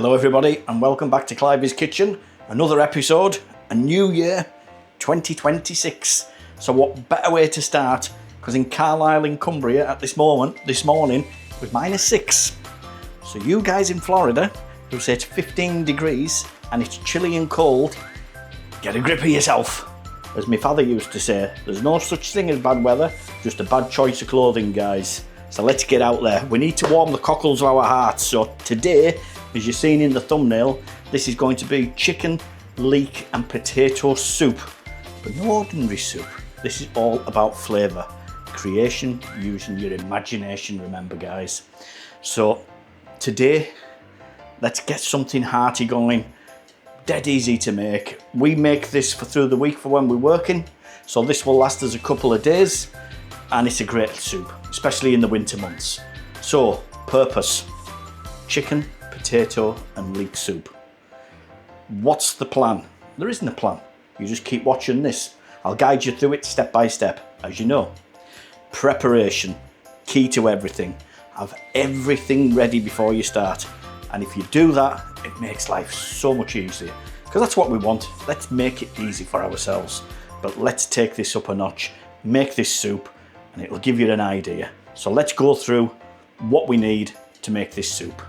Hello everybody and welcome back to Clivy's Kitchen. Another episode, a new year, 2026. So what better way to start, because in Carlisle in Cumbria at this morning it was -6. So you guys in Florida who say it's 15 degrees and it's chilly and cold, get a grip of yourself. As my father used to say, there's no such thing as bad weather, just a bad choice of clothing, guys. So let's get out there. We need to warm the cockles of our hearts. So today, as you've seen in the thumbnail, this is going to be chicken, leek and potato soup. But no ordinary soup. This is all about flavour. Creation using your imagination, remember guys. So today, let's get something hearty going. Dead easy to make. We make this through the week for when we're working. So this will last us a couple of days. And it's a great soup, especially in the winter months. So, purpose, chicken, potato and leek soup. What's the plan? There isn't a plan. You just keep watching this. I'll guide you through it step by step, as you know. Preparation, key to everything. Have everything ready before you start. And if you do that, it makes life so much easier. Because that's what we want. Let's make it easy for ourselves. But let's take this up a notch. Make this soup. And it'll give you an idea. So let's go through what we need to make this soup.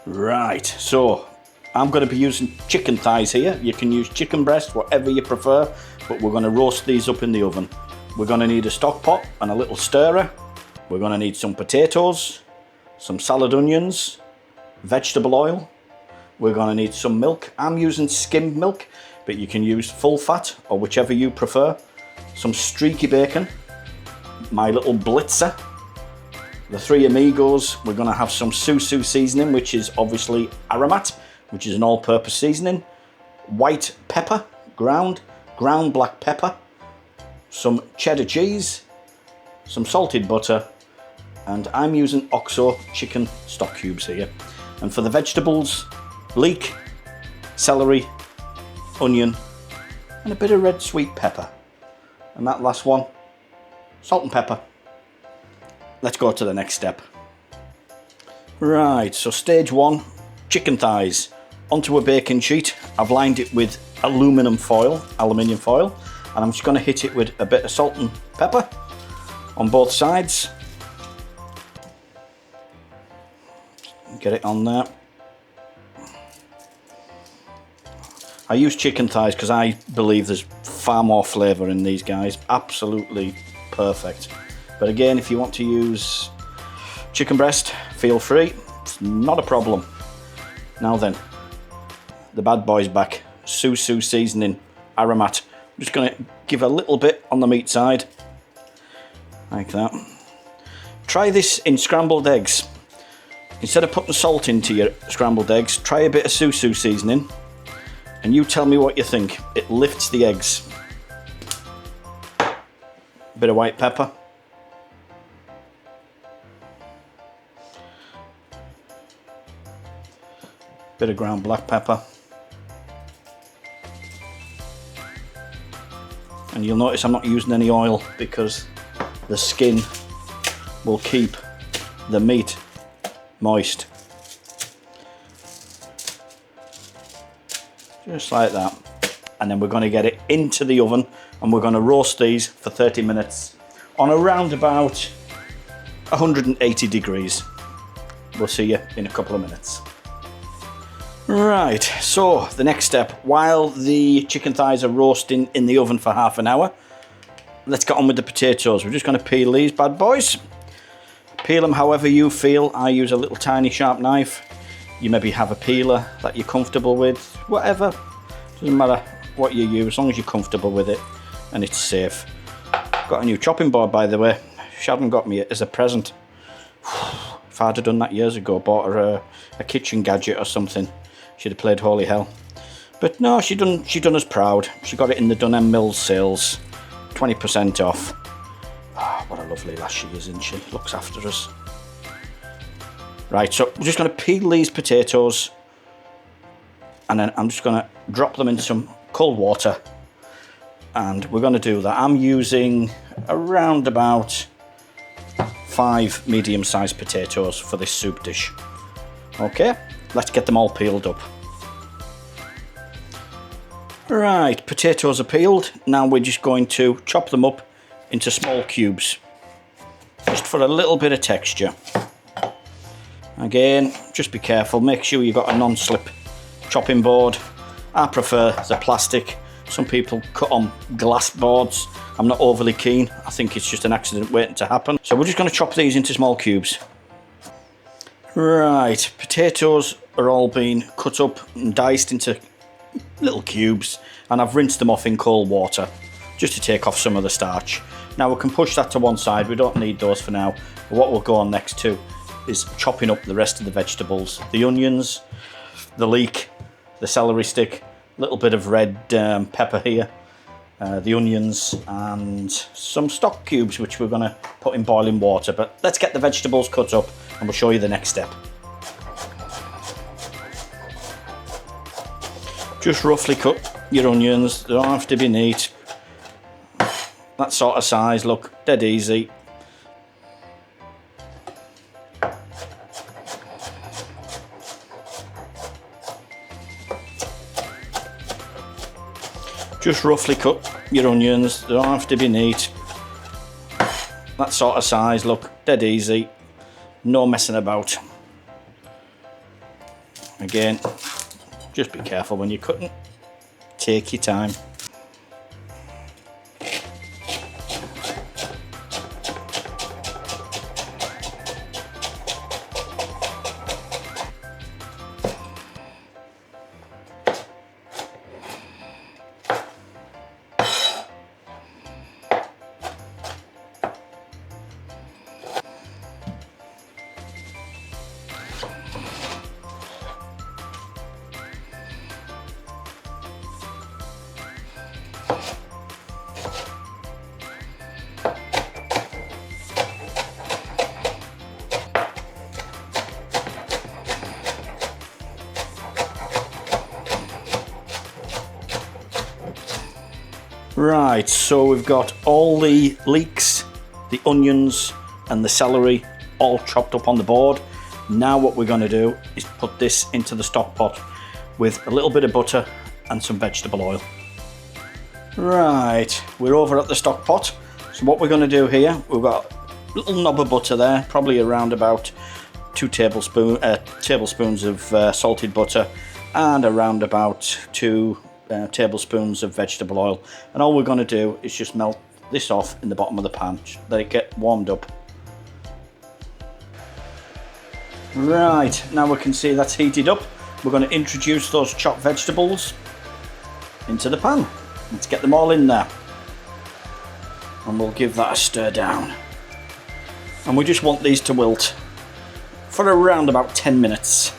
Right, so I'm going to be using chicken thighs here. You can use chicken breast, whatever you prefer, but we're going to roast these up in the oven. We're going to need a stock pot and a little stirrer. We're going to need some potatoes, some salad onions, vegetable oil. We're going to need some milk. I'm using skimmed milk, but you can use full fat or whichever you prefer. Some streaky bacon, my little blitzer, the Three Amigos. We're going to have some Susu seasoning, which is obviously aromat, which is an all-purpose seasoning, white pepper, ground black pepper, some cheddar cheese, some salted butter, and I'm using Oxo chicken stock cubes here. And for the vegetables, leek, celery, onion, and a bit of red sweet pepper. And that last one, salt and pepper. Let's go to the next step. Right, so stage one, chicken thighs. Onto a baking sheet. I've lined it with aluminium foil, and I'm just going to hit it with a bit of salt and pepper on both sides. Get it on there. I use chicken thighs because I believe there's far more flavour in these guys. Absolutely perfect. But again, if you want to use chicken breast, feel free. It's not a problem. Now then, the bad boy's back. Susu seasoning, aromat. I'm just going to give a little bit on the meat side. Like that. Try this in scrambled eggs. Instead of putting salt into your scrambled eggs, try a bit of Susu seasoning. And you tell me what you think. It lifts the eggs. Bit of white pepper. Bit of ground black pepper. And you'll notice I'm not using any oil because the skin will keep the meat moist. Just like that. And then we're going to get it into the oven and we're going to roast these for 30 minutes on around about 180 degrees. We'll see you in a couple of minutes. Right, so the next step, while the chicken thighs are roasting in the oven for half an hour, let's get on with the potatoes. We're just going to peel these bad boys. Peel them however you feel. I use a little tiny sharp knife. You maybe have a peeler that you're comfortable with, whatever. Doesn't matter what you use, as long as you're comfortable with it and it's safe. Got a new chopping board, by the way. Sharon got me it as a present. If I'd have done that years ago, bought her a kitchen gadget or something, she'd have played holy hell. But no, she done us proud. She got it in the Dunham Mills sales, 20% off. Oh, what a lovely lass she is, isn't she? Looks after us. Right, so we're just going to peel these potatoes and then I'm just going to drop them into some cold water and we're going to do that. I'm using around about 5 medium-sized potatoes for this soup dish. Okay, let's get them all peeled up. Right, potatoes are peeled. Now we're just going to chop them up into small cubes, just for a little bit of texture. Again, just be careful, make sure you've got a non-slip chopping board. I prefer the plastic. Some people cut on glass boards. I'm not overly keen. I think it's just an accident waiting to happen. So we're just going to chop these into small cubes. Right, potatoes are all being cut up and diced into little cubes, and I've rinsed them off in cold water just to take off some of the starch. Now we can push that to one side, we don't need those for now. But what we'll go on next to is chopping up the rest of the vegetables. The onions, the leek, the celery stick, a little bit of red pepper here, the onions, and some stock cubes which we're going to put in boiling water. But let's get the vegetables cut up and we'll show you the next step. Just roughly cut your onions, they don't have to be neat. That sort of size, look, dead easy. Just roughly cut your onions, they don't have to be neat. That sort of size, look, dead easy. No messing about. Again, just be careful when you're cutting. Take your time. Right, so we've got all the leeks, the onions and the celery all chopped up on the board. Now what we're going to do is put this into the stock pot with a little bit of butter and some vegetable oil. Right, we're over at the stock pot. So what we're going to do here, we've got a little knob of butter there, probably around about 2 tablespoons of salted butter, and around about 2 tablespoons of vegetable oil. And all we're going to do is just melt this off in the bottom of the pan, let it get warmed up. Right, now we can see that's heated up. We're going to introduce those chopped vegetables into the pan. Let's get them all in there, and we'll give that a stir down. And we just want these to wilt for around about 10 minutes,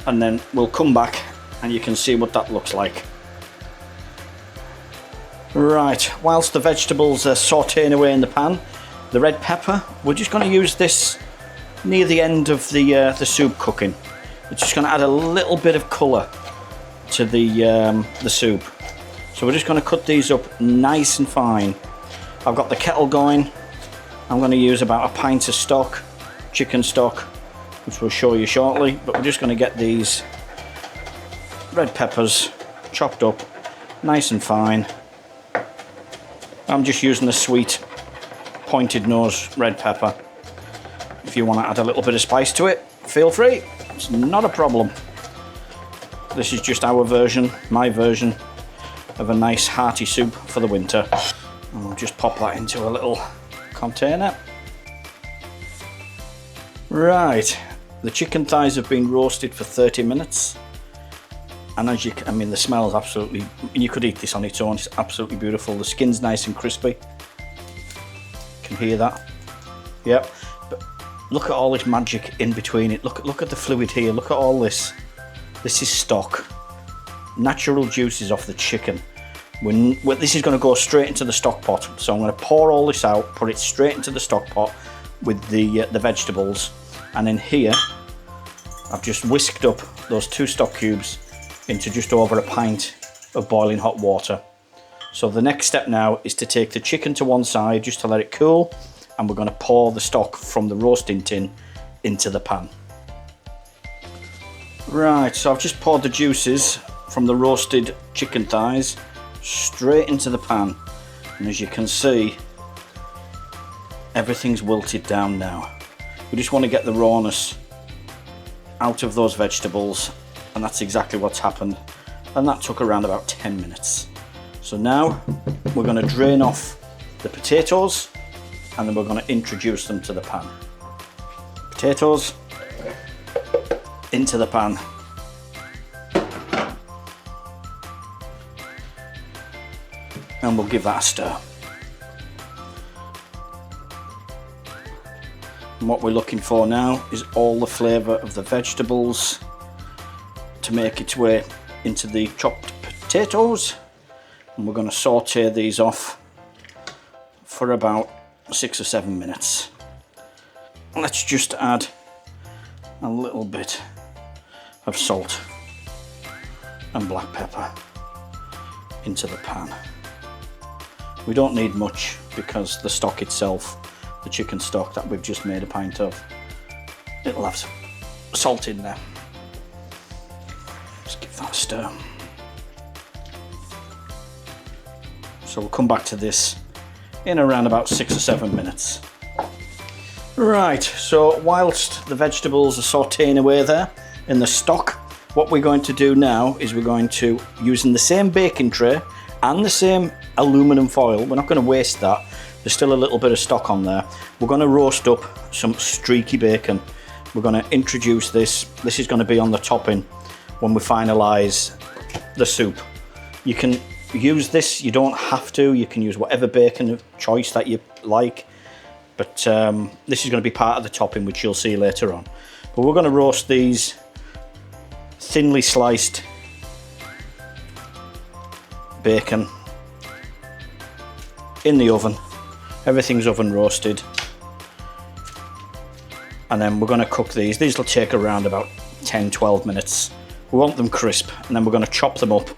and then we'll come back and you can see what that looks like. Right, whilst the vegetables are sauteing away in the pan, the red pepper, we're just going to use this near the end of the soup cooking. It's just going to add a little bit of colour to the soup. So we're just going to cut these up nice and fine. I've got the kettle going. I'm going to use about a pint of stock, chicken stock, which we'll show you shortly, but we're just going to get these red peppers chopped up nice and fine. I'm just using a sweet pointed nose red pepper. If you want to add a little bit of spice to it, feel free, it's not a problem. This is just our version, my version of a nice hearty soup for the winter. And we'll just pop that into a little container. Right, the chicken thighs have been roasted for 30 minutes. And as you can, I mean, the smell is absolutely, you could eat this on its own, it's absolutely beautiful. The skin's nice and crispy. You can hear that. Yep. But look at all this magic in between it. Look at the fluid here. Look at all this. This is stock. Natural juices off the chicken. This is going to go straight into the stock pot. So I'm going to pour all this out, put it straight into the stock pot with the vegetables. And in here, I've just whisked up those 2 stock cubes into just over a pint of boiling hot water. So the next step now is to take the chicken to one side just to let it cool, and we're going to pour the stock from the roasting tin into the pan. Right, so I've just poured the juices from the roasted chicken thighs straight into the pan, and as you can see, everything's wilted down now. We just want to get the rawness out of those vegetables, and that's exactly what's happened, and that took around about 10 minutes. So now we're going to drain off the potatoes, and then we're going to introduce them to the pan. Potatoes into the pan. And we'll give that a stir. And what we're looking for now is all the flavour of the vegetables to make its way into the chopped potatoes. And we're going to saute these off for about 6 or 7 minutes. Let's just add a little bit of salt and black pepper into the pan. We don't need much because the stock itself, the chicken stock that we've just made a pint of, it'll have some salt in there. Just give that a stir. So we'll come back to this in around about 6 or 7 minutes. Right, so whilst the vegetables are sauteing away there in the stock, what we're going to do now is we're going to, using the same baking tray and the same aluminium foil, we're not going to waste that, there's still a little bit of stock on there, we're going to roast up some streaky bacon. We're going to introduce this is going to be on the topping when we finalise the soup. You can use this, you don't have to, you can use whatever bacon of choice that you like, but this is going to be part of the topping, which you'll see later on. But we're going to roast these thinly sliced bacon in the oven. Everything's oven roasted, and then we're going to cook these. These will take around about 10-12 minutes. We want them crisp, and then we're going to chop them up.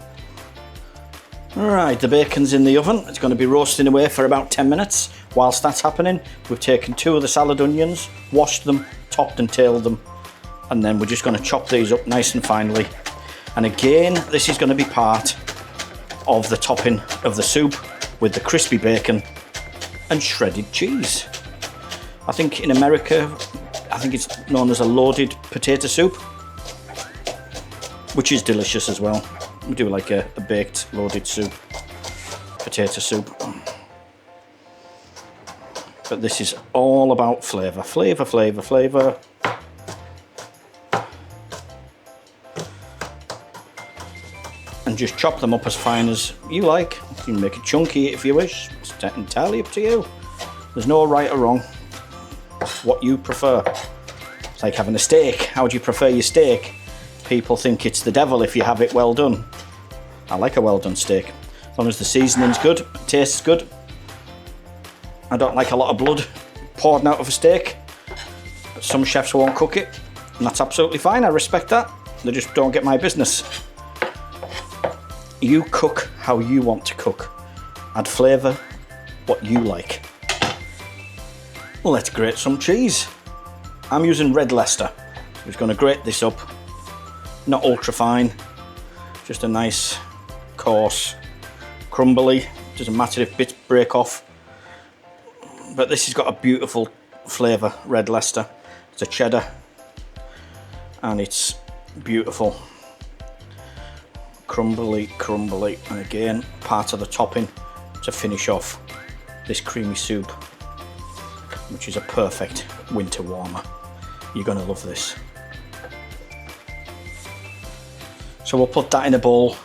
Alright, the bacon's in the oven. It's going to be roasting away for about 10 minutes. Whilst that's happening, we've taken 2 of the salad onions, washed them, topped and tailed them, and then we're just going to chop these up nice and finely. And again, this is going to be part of the topping of the soup with the crispy bacon and shredded cheese. I think in America, I think it's known as a loaded potato soup, which is delicious as well. We do like a baked loaded soup, potato soup. But this is all about flavour, flavour, flavour, flavour. And just chop them up as fine as you like. You can make it chunky if you wish. It's entirely up to you. There's no right or wrong. What you prefer. It's like having a steak. How do you prefer your steak? People think it's the devil if you have it well done. I like a well done steak. As long as the seasoning's good, tastes good. I don't like a lot of blood poured out of a steak. But some chefs won't cook it, and that's absolutely fine. I respect that. They just don't get my business. You cook how you want to cook. Add flavour what you like. Let's grate some cheese. I'm using red Leicester. So we're going to grate this up. Not ultra fine, just a nice coarse crumbly. Doesn't matter if bits break off. But this has got a beautiful flavour, red Leicester. It's a cheddar and it's beautiful. Crumbly, crumbly, and again part of the topping to finish off this creamy soup, which is a perfect winter warmer. You're going to love this. So we'll put that in a bowl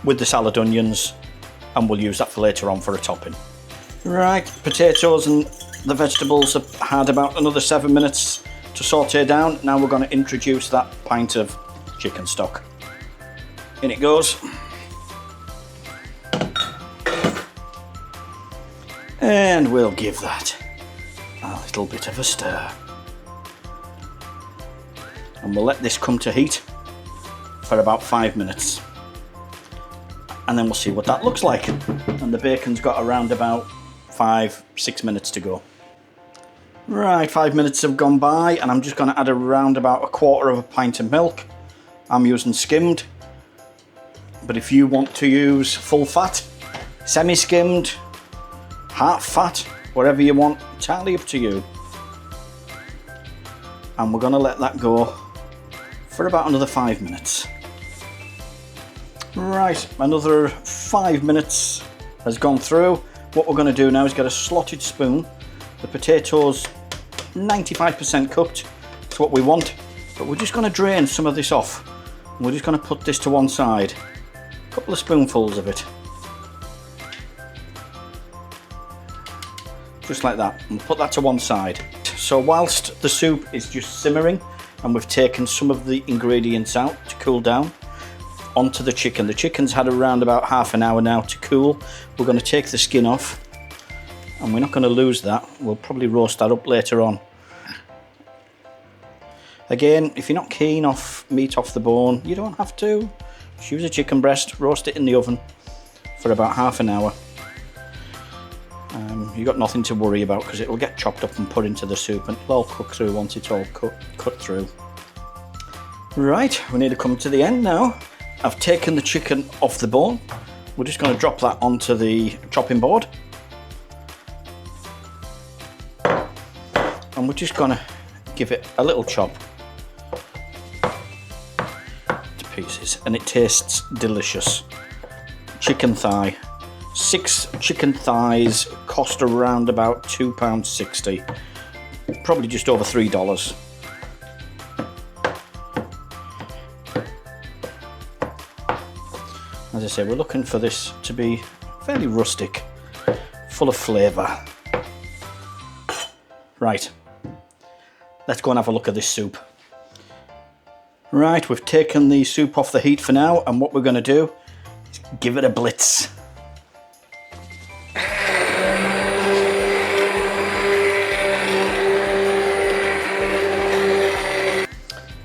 with the salad onions, and we'll use that for later on for a topping. Right, potatoes and the vegetables have had about another 7 minutes to saute down. Now we're going to introduce that pint of chicken stock. In it goes. And we'll give that a little bit of a stir. And we'll let this come to heat for about 5 minutes. And then we'll see what that looks like. And the bacon's got around about 5-6 minutes to go. Right, 5 minutes have gone by, and I'm just going to add around about 1/4 of a pint of milk. I'm using skimmed, but if you want to use full fat, semi-skimmed, half fat, whatever you want, entirely up to you. And we're going to let that go for about another 5 minutes. Right, another 5 minutes has gone through. What we're going to do now is get a slotted spoon. The potatoes 95% cooked, that's what we want, but we're just going to drain some of this off. We're just going to put this to one side, a couple of spoonfuls of it, just like that, and put that to one side. So whilst the soup is just simmering and we've taken some of the ingredients out to cool down, onto the chicken. The chicken's had around about half an hour now to cool. We're going to take the skin off, and we're not going to lose that. We'll probably roast that up later on. Again, if you're not keen off meat off the bone, you don't have to. Just use a chicken breast, roast it in the oven for about half an hour. You've got nothing to worry about because it'll get chopped up and put into the soup, and it'll all cook through once it's all cut through. Right, we need to come to the end now. I've taken the chicken off the bone. We're just going to drop that onto the chopping board. And we're just going to give it a little chop to pieces, and it tastes delicious. Chicken thigh. 6 chicken thighs cost around about £2.60. Probably just over $3. As I say, we're looking for this to be fairly rustic, full of flavour. Right, let's go and have a look at this soup. Right, we've taken the soup off the heat for now, and what we're going to do is give it a blitz.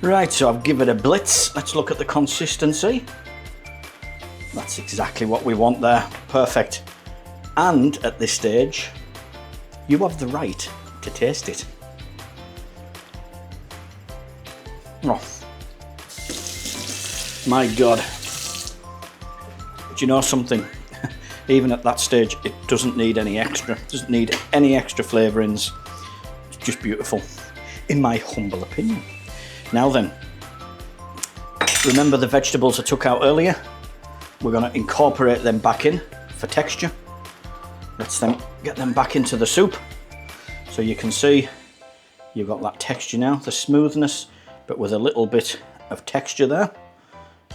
Right, so I've given it a blitz. Let's look at the consistency. That's exactly what we want there. Perfect. And at this stage, you have the right to taste it. Oh, my God. Do you know something? Even at that stage, it doesn't need any extra. It doesn't need any extra flavourings. It's just beautiful, in my humble opinion. Now then, remember the vegetables I took out earlier? We're going to incorporate them back in for texture. Let's then get them back into the soup. So you can see you've got that texture now, the smoothness, but with a little bit of texture there.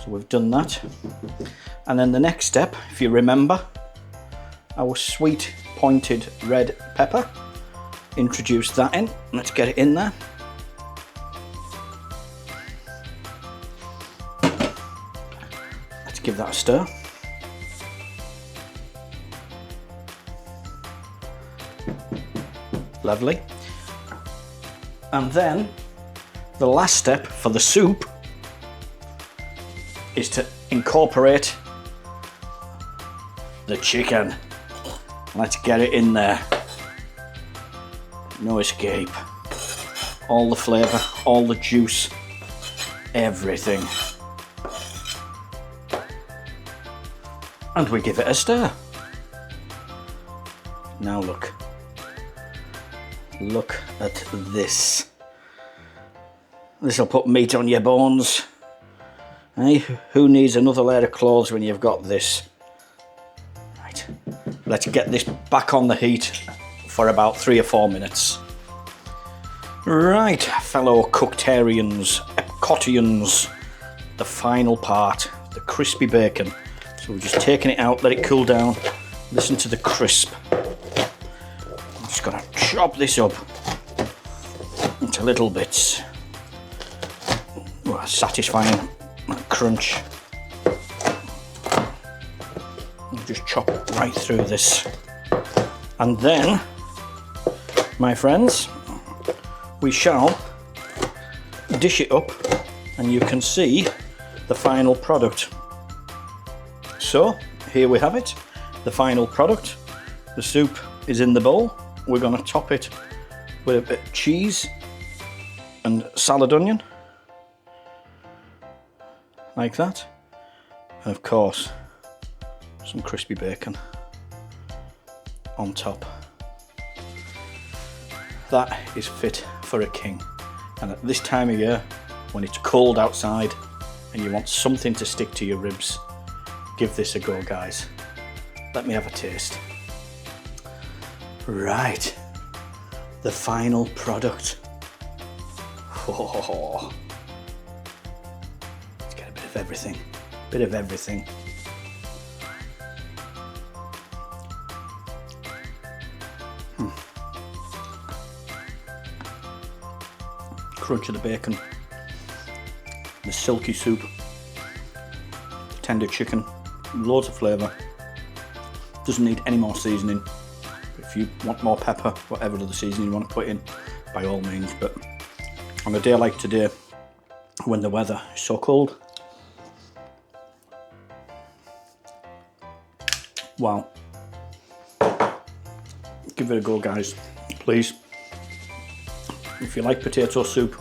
So we've done that. And then the next step, if you remember, our sweet pointed red pepper. Introduce that in. Let's get it in there. Let's give that a stir. Lovely. And then the last step for the soup is to incorporate the chicken. Let's get it in there. No escape. All the flavour, all the juice, everything. And we give it a stir. Now look. Look at this. This'll put meat on your bones. Hey, who needs another layer of clothes when you've got this? Right, let's get this back on the heat for about 3 or 4 minutes. Right, fellow Cooktarians, Epcotians, the final part, the crispy bacon. So we're just taking it out, let it cool down, listen to the crisp. I'm just gonna chop this up into little bits. Oh, satisfying crunch. I'll just chop right through this. And then, my friends, we shall dish it up and you can see the final product. So, here we have it, the final product. The soup is in the bowl. We're going to top it with a bit of cheese and salad onion. like that. And of course, some crispy bacon on top. That is fit for a king. And at this time of year, when it's cold outside and you want something to stick to your ribs, give this a go, guys. Let me have a taste. Right, the final product. Oh, let's get a bit of everything, bit of everything. Crunch of the bacon, the silky soup, the tender chicken, loads of flavour. Doesn't need any more seasoning. If you want more pepper, whatever other seasoning you want to put in, by all means. But on a day like today, when the weather is so cold, wow. Give it a go, guys, please. If you like potato soup,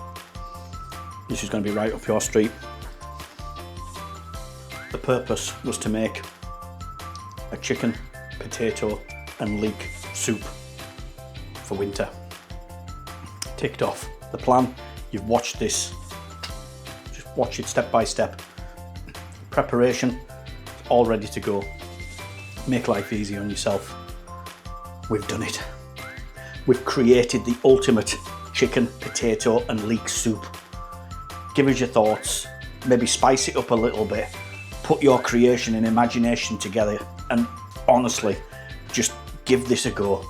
this is going to be right up your street. The purpose was to make a chicken, potato and leek soup for winter. Ticked off the plan. You've watched this. Just watch it step by step. Preparation, all ready to go. Make life easy on yourself. We've done it. We've created the ultimate chicken, potato and leek soup. Give us your thoughts, maybe spice it up a little bit, put your creation and imagination together, and honestly, just give this a go.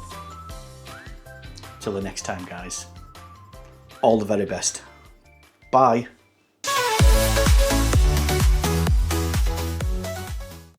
Till the next time, guys. All the very best. Bye.